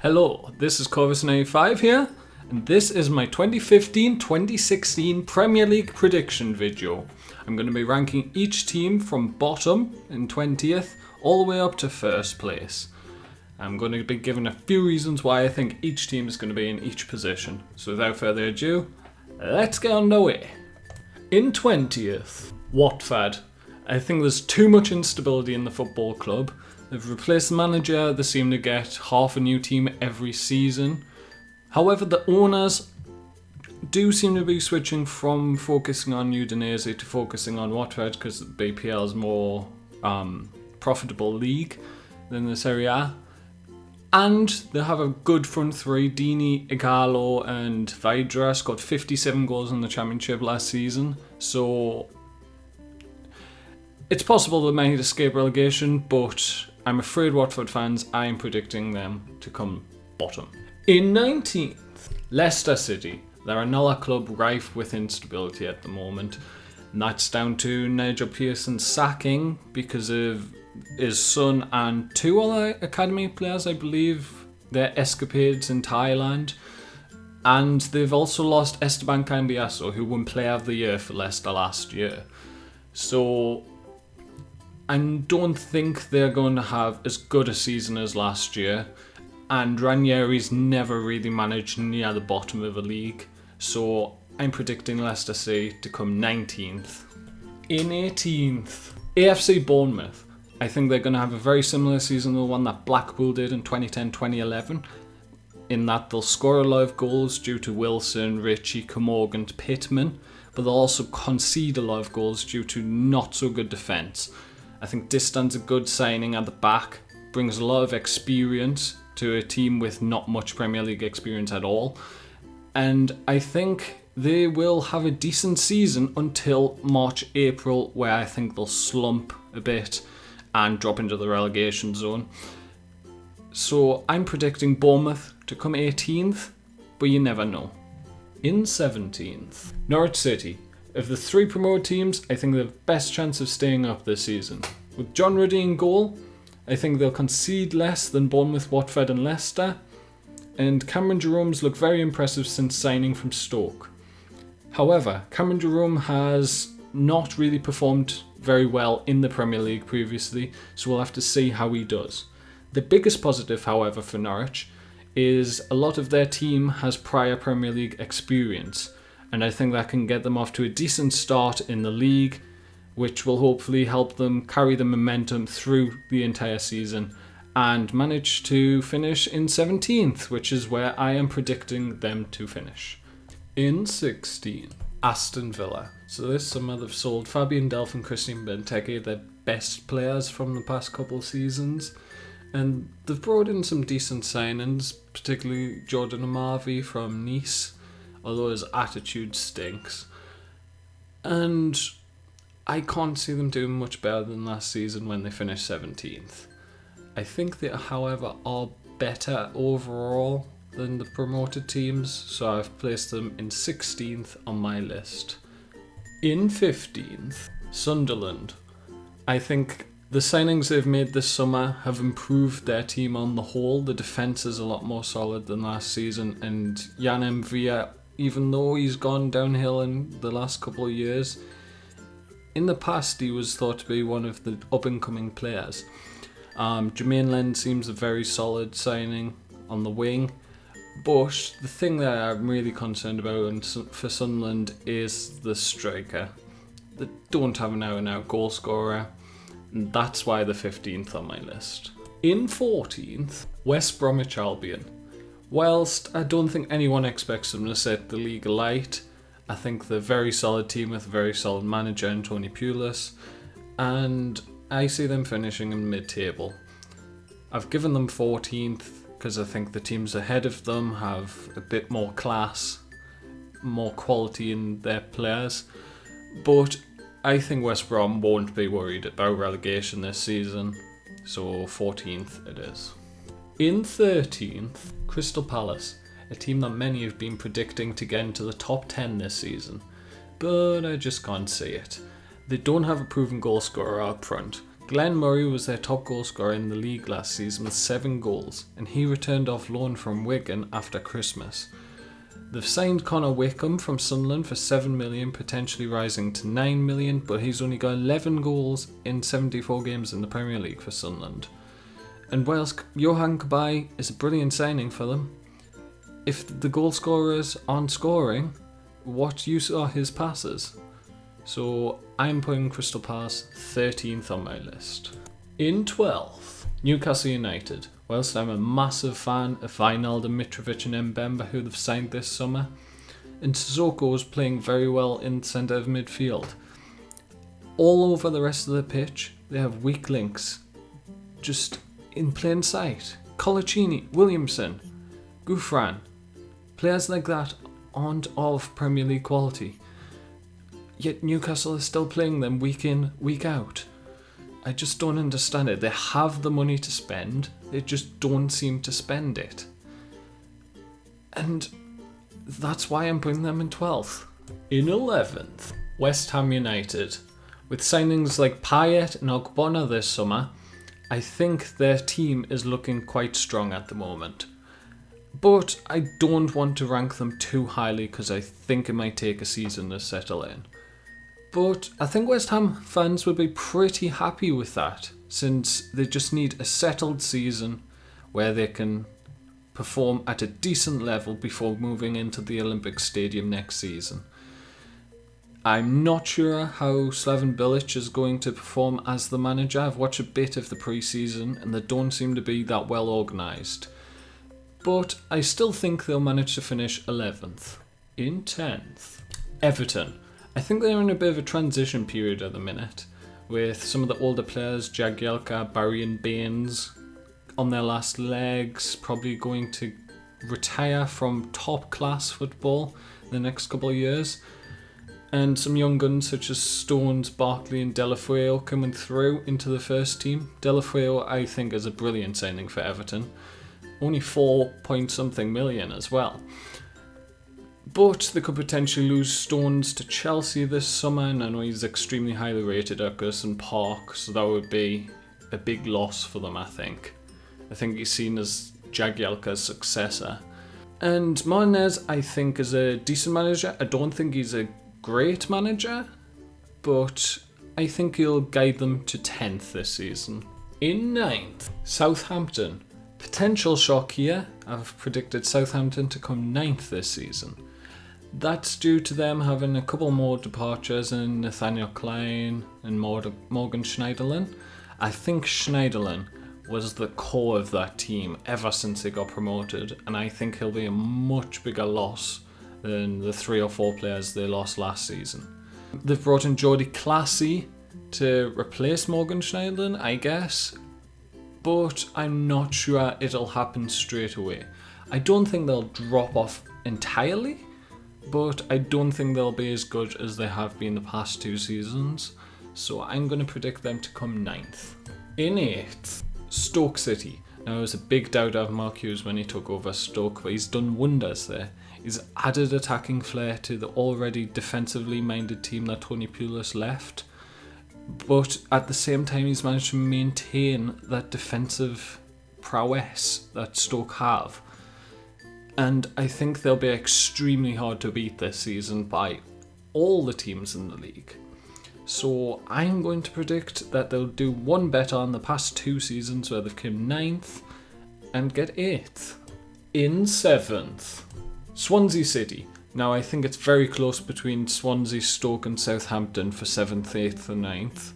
Hello, this is Corvus95 here, and this is my 2015-2016 Premier League prediction video. I'm going to be ranking each team from bottom in 20th all the way up to first place. I'm going to be giving a few reasons why I think each team is going to be in each position. So without further ado, let's get on the way. In 20th, Watford. I think there's too much instability in the football club. They've replaced the manager, they seem to get half a new team every season. However, the owners do seem to be switching from focusing on Udinese to focusing on Watford because the BPL is more profitable league than the Serie A. And they have a good front three. Dini, Igalo and Vidra scored 57 goals in the championship last season. So it's possible they might escape relegation, but I'm afraid Watford fans, I am predicting them to come bottom. In 19th, Leicester City. They're another club rife with instability at the moment. And that's down to Nigel Pearson's sacking because of his son and two other academy players, I believe, their escapades in Thailand. And they've also lost Esteban Cambiaso, who won Player of the Year for Leicester last year. So I don't think they're going to have as good a season as last year. And Ranieri's never really managed near the bottom of a league. So I'm predicting Leicester City to come 19th. In 18th, AFC Bournemouth. I think they're going to have a very similar season to the one that Blackpool did in 2010-2011. In that they'll score a lot of goals due to Wilson, Ritchie, Camogue and Pittman. But they'll also concede a lot of goals due to not so good defence. I think Distan's a good signing at the back, brings a lot of experience to a team with not much Premier League experience at all. And I think they will have a decent season until March, April, where I think they'll slump a bit and drop into the relegation zone. So I'm predicting Bournemouth to come 18th, but you never know. In 17th, Norwich City. Of the three promoted teams, I think they have the best chance of staying up this season. With John Ruddy in goal, I think they'll concede less than Bournemouth, Watford and Leicester. And Cameron Jerome's looked very impressive since signing from Stoke. However, Cameron Jerome has not really performed very well in the Premier League previously, so we'll have to see how he does. The biggest positive, however, for Norwich is a lot of their team has prior Premier League experience. And I think that can get them off to a decent start in the league, which will hopefully help them carry the momentum through the entire season and manage to finish in 17th, which is where I am predicting them to finish. In 16th, Aston Villa. So this summer they've sold Fabian Delph and Christian Benteke, their best players from the past couple seasons. And they've brought in some decent signings, particularly Jordan Amavi from Nice, although his attitude stinks. And I can't see them doing much better than last season when they finished 17th. I think they, however, are better overall than the promoted teams, so I've placed them in 16th on my list. In 15th, Sunderland. I think the signings they've made this summer have improved their team on the whole. The defence is a lot more solid than last season, and Jan Mvia, even though he's gone downhill in the last couple of years, in the past he was thought to be one of the up-and-coming players. Jermaine Lens seems a very solid signing on the wing, but the thing that I'm really concerned about for Sunderland is the striker. They don't have an out-and-out goal scorer, and that's why they're 15th on my list. In 14th, West Bromwich Albion. Whilst I don't think anyone expects them to set the league alight, I think they're a very solid team with a very solid manager in Tony Pulis, and I see them finishing in mid-table. I've given them 14th because I think the teams ahead of them have a bit more class, more quality in their players, but I think West Brom won't be worried about relegation this season, so 14th it is. In 13th, Crystal Palace, a team that many have been predicting to get into the top 10 this season, but I just can't see it. They don't have a proven goal scorer up front. Glenn Murray was their top goal scorer in the league last season with 7 goals, and he returned off loan from Wigan after Christmas. They've signed Connor Wickham from Sunderland for 7 million, potentially rising to 9 million, but he's only got 11 goals in 74 games in the Premier League for Sunderland. And whilst Johan Cabaye is a brilliant signing for them, if the goal scorers aren't scoring, what use are his passes? So I'm putting Crystal Palace 13th on my list. In 12th, Newcastle United. Whilst I'm a massive fan of Wijnaldum, Mitrovic and Mbemba, who they've signed this summer, and Sissoko is playing very well in centre of midfield. All over the rest of the pitch, they have weak links, just in plain sight. Colaccini, Williamson, Gouffran, players like that aren't of Premier League quality. Yet Newcastle is still playing them week in, week out. I just don't understand it. They have the money to spend, they just don't seem to spend it. And that's why I'm putting them in 12th. In 11th, West Ham United. With signings like Payet and Ogbonna this summer, I think their team is looking quite strong at the moment. But I don't want to rank them too highly because I think it might take a season to settle in. But I think West Ham fans would be pretty happy with that, since they just need a settled season where they can perform at a decent level before moving into the Olympic Stadium next season. I'm not sure how Slaven Bilic is going to perform as the manager. I've watched a bit of the pre-season and they don't seem to be that well organised. But I still think they'll manage to finish 11th. In 10th, Everton. I think they're in a bit of a transition period at the minute, with some of the older players, Jagielka, Barry and Baines, on their last legs, probably going to retire from top class football in the next couple of years. And some young guns such as Stones, Barkley and Deulofeu coming through into the first team. Deulofeu I think is a brilliant signing for Everton. Only 4-point-something million as well. But they could potentially lose Stones to Chelsea this summer, and I know he's extremely highly rated at Gerson Park, so that would be a big loss for them, I think. I think he's seen as Jagielka's successor. And Martinez, I think, is a decent manager. I don't think he's a great manager, but I think he'll guide them to 10th this season. In 9th, Southampton. Potential shock here. I've predicted Southampton to come 9th this season. That's due to them having a couple more departures in Nathaniel Klein and Morgan Schneiderlin. I think Schneiderlin was the core of that team ever since they got promoted, and I think he'll be a much bigger loss than the 3 or 4 players they lost last season. They've brought in Jordi Clasie to replace Morgan Schneiderlin, I guess, but I'm not sure it'll happen straight away. I don't think they'll drop off entirely, but I don't think they'll be as good as they have been the past 2 seasons, so I'm going to predict them to come 9th. In 8th, Stoke City. Now, it was a big doubt of Mark Hughes when he took over Stoke, but he's done wonders there. He's added attacking flair to the already defensively minded team that Tony Pulis left, but at the same time he's managed to maintain that defensive prowess that Stoke have. And I think they'll be extremely hard to beat this season by all the teams in the league. So I'm going to predict that they'll do one better on the past 2 seasons where they've come 9th and get 8th. In 7th, Swansea City. Now I think it's very close between Swansea, Stoke and Southampton for 7th, 8th and 9th.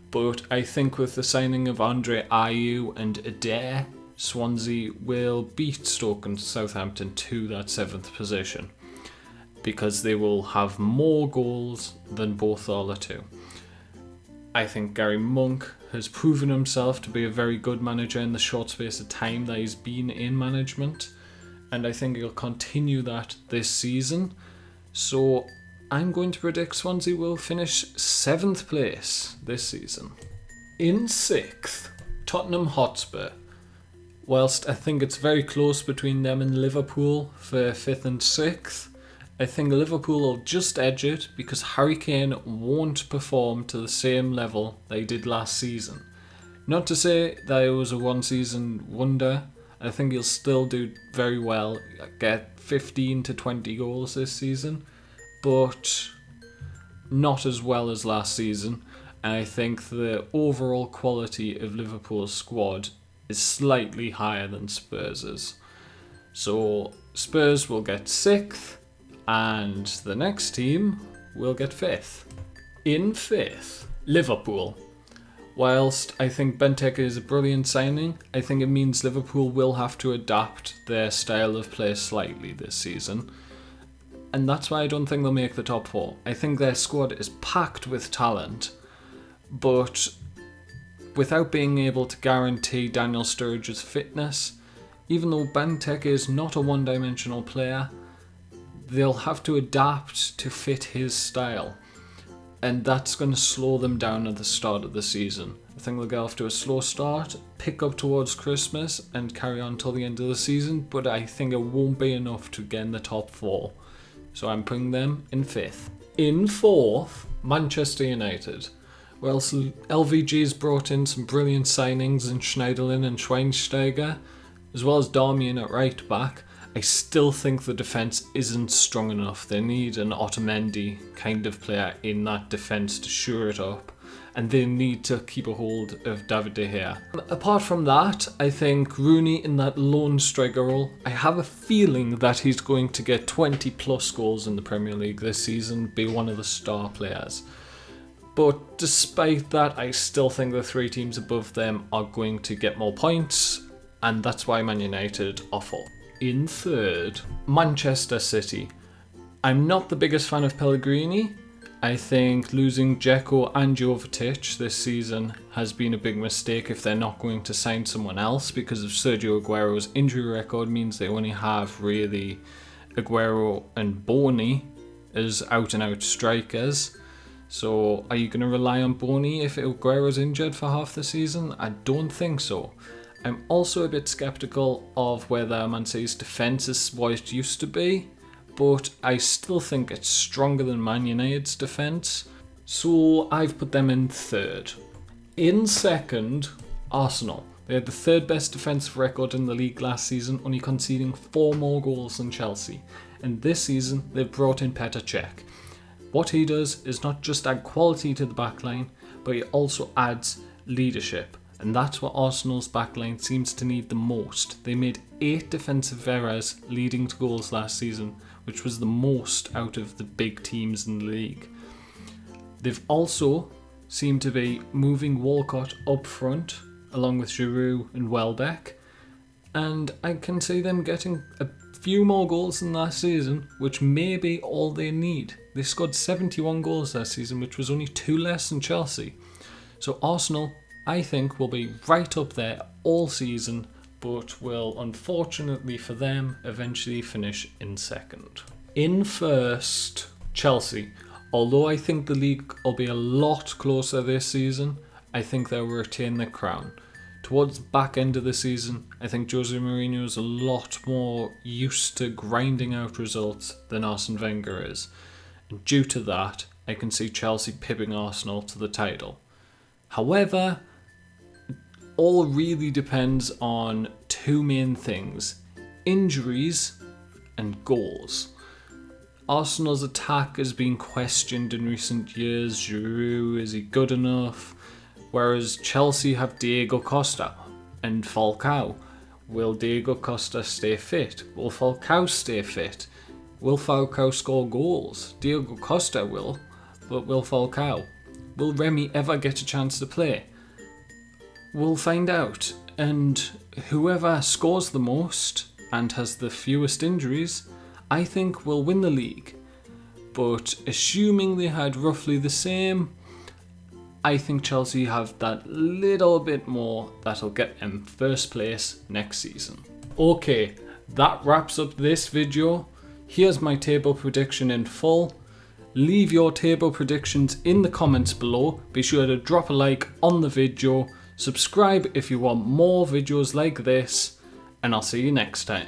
But I think with the signing of Andre Ayew and Adair, Swansea will beat Stoke and Southampton to that 7th position, because they will have more goals than both the other two. I think Gary Monk has proven himself to be a very good manager in the short space of time that he's been in management, and I think he'll continue that this season. So I'm going to predict Swansea will finish 7th place this season. In 6th, Tottenham Hotspur. Whilst I think it's very close between them and Liverpool for 5th and 6th, I think Liverpool will just edge it because Harry Kane won't perform to the same level they did last season. Not to say that it was a one-season wonder. I think he'll still do very well, get 15 to 20 goals this season, but not as well as last season. And I think the overall quality of Liverpool's squad is slightly higher than Spurs's. So Spurs will get 6th, and the next team will get 5th. In 5th, Liverpool. Whilst I think Benteke is a brilliant signing, I think it means Liverpool will have to adapt their style of play slightly this season. And that's why I don't think they'll make the top 4. I think their squad is packed with talent, but without being able to guarantee Daniel Sturridge's fitness, even though Benteke is not a one-dimensional player, they'll have to adapt to fit his style. And that's going to slow them down at the start of the season. I think they'll get off to a slow start, pick up towards Christmas, and carry on till the end of the season, but I think it won't be enough to get in the top 4. So I'm putting them in 5th. In 4th, Manchester United. Whilst LVG's brought in some brilliant signings in Schneiderlin and Schweinsteiger, as well as Darmian at right back, I still think the defence isn't strong enough. They need an Otamendi kind of player in that defence to shore it up, and they need to keep a hold of David De Gea. Apart from that, I think Rooney in that lone striker role, I have a feeling that he's going to get 20 plus goals in the Premier League this season, be one of the star players. But despite that, I still think the 3 teams above them are going to get more points, and that's why Man United are 4th. In 3rd, Manchester City. I'm not the biggest fan of Pellegrini. I think losing Dzeko and Jovetic this season has been a big mistake if they're not going to sign someone else, because of Sergio Aguero's injury record means they only have really Aguero and Bony as out-and-out strikers. So are you going to rely on Bony if Aguero's injured for half the season? I don't think so. I'm also a bit sceptical of whether Man City's defence is what it used to be, but I still think it's stronger than Man United's defence, so I've put them in 3rd. In 2nd, Arsenal. They had the 3rd best defensive record in the league last season, only conceding 4 more goals than Chelsea, and this season they've brought in Petr Cech. What he does is not just add quality to the backline, but he also adds leadership. And that's what Arsenal's backline seems to need the most. They made 8 defensive errors leading to goals last season, which was the most out of the big teams in the league. They've also seemed to be moving Walcott up front, along with Giroud and Welbeck, and I can see them getting a few more goals than last season, which may be all they need. They scored 71 goals last season, which was only 2 less than Chelsea. So Arsenal, I think, will be right up there all season, but will, unfortunately for them, eventually finish in 2nd. In 1st, Chelsea. Although I think the league will be a lot closer this season, I think they'll retain their crown. Towards the back end of the season, I think Jose Mourinho is a lot more used to grinding out results than Arsene Wenger is. And due to that, I can see Chelsea pipping Arsenal to the title. However, all really depends on 2 main things: injuries and goals. Arsenal's attack has been questioned in recent years. Giroud, is he good enough? Whereas Chelsea have Diego Costa and Falcao. Will Diego Costa stay fit? Will Falcao stay fit? Will Falcao score goals? Diego Costa will, but will Falcao? Will Remy ever get a chance to play? We'll find out, and whoever scores the most and has the fewest injuries, I think will win the league. But assuming they had roughly the same, I think Chelsea have that little bit more that'll get them 1st place next season. Okay, that wraps up this video. Here's my table prediction in full. Leave your table predictions in the comments below. Be sure to drop a like on the video. Subscribe if you want more videos like this, and I'll see you next time.